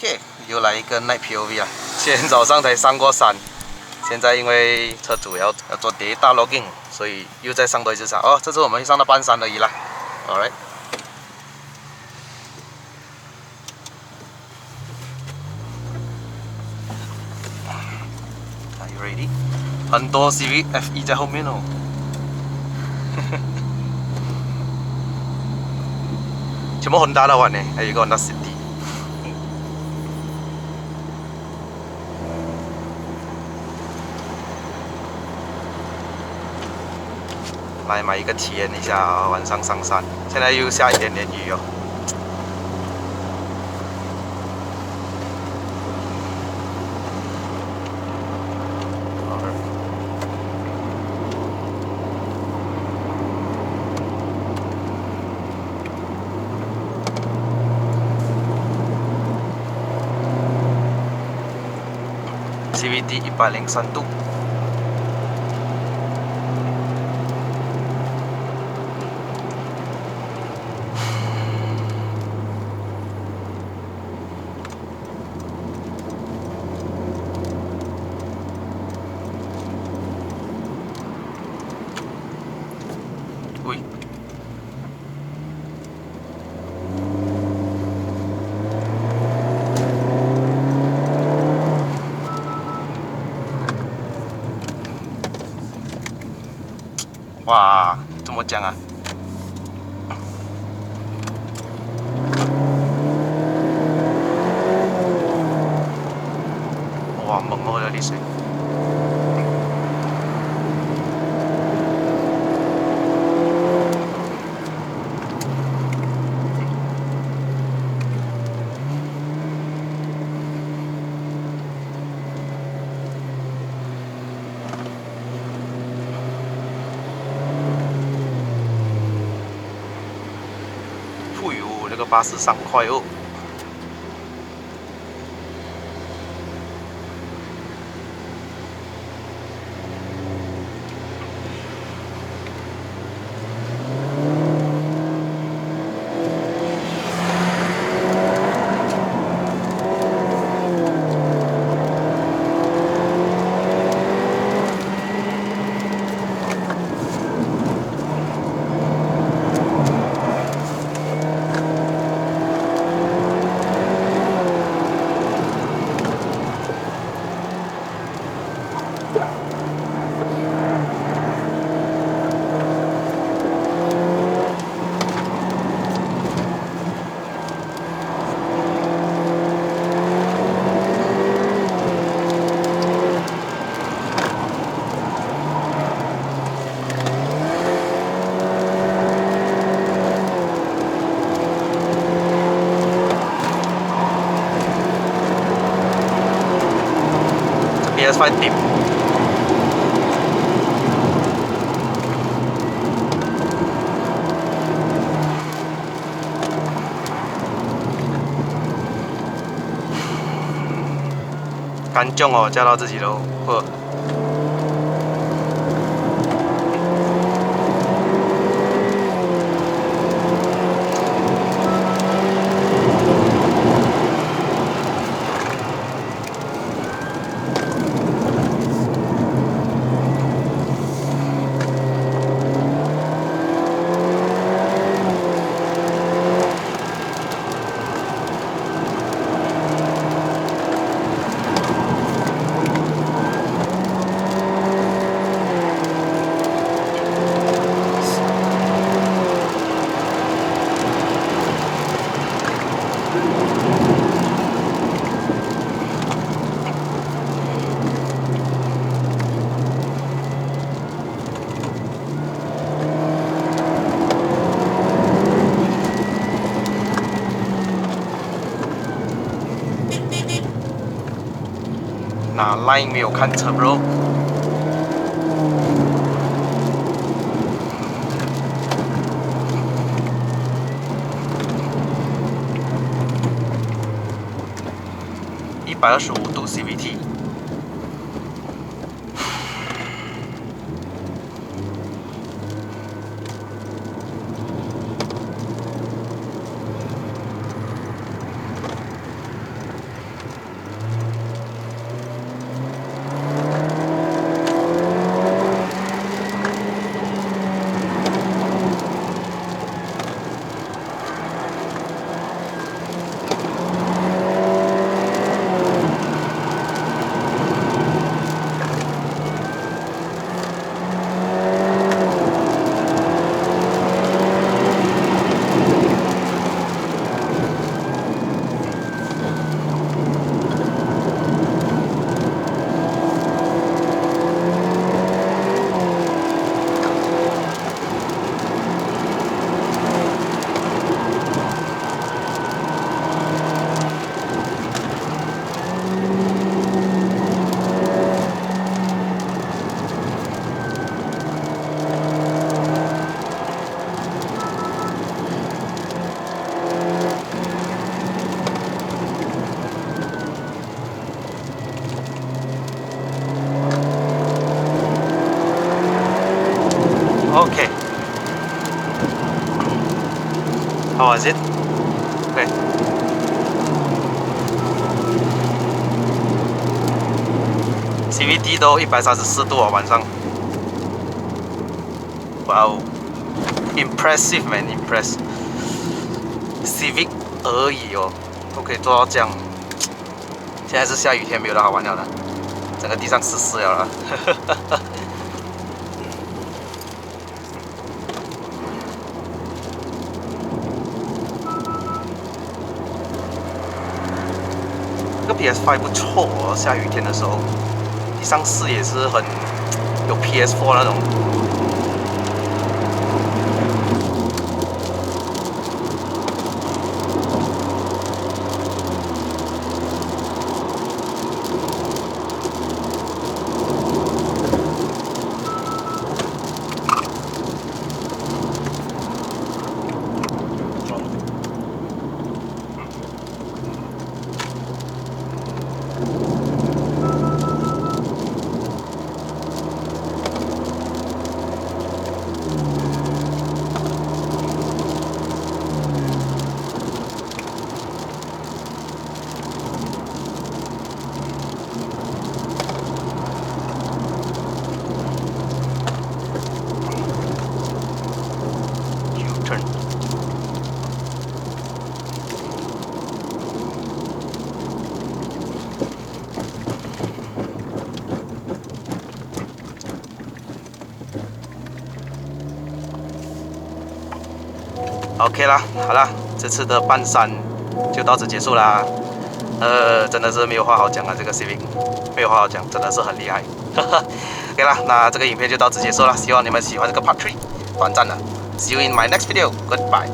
OK， 又来一个 night POV 啊！今天早上才上过山，现在因为车主要做data logging， 所以又再上多一次山。哦，这次我们上到半山而已啦。Alright。Are you ready？ 很多 Civic FE 在后面哦。全部Honda lawan eh，还有一个Honda City。来买一个体验一下晚上上山，现在又下一点点雨哦。CVT 103度。喂。哇，怎么讲啊？哇，猛哦，这里水。这个巴士3块哦。PS5 tip。干重哦，驾到自己喽，呵。哪 line 没有看车 bro？ 125度 CVT。Okay. How was it? Okay. CVT 都134度哦，晚上。哇哦 ，impressive man, impress. Civic 而已哦，都可以做到这样。现在是下雨天，没有得好玩了的，整个地上湿湿了啦。这个 PS5 不错哦，下雨天的时候，地上湿也是很有 PS4 那种。OK 啦，好啦，这次的半山就到此结束啦。真的是没有话好讲啊，这个 Civic 没有话好讲，真的是很厉害。OK 啦，那这个影片就到此结束了，希望你们喜欢这个 Part 3，短暂的。See you in my next video. Goodbye.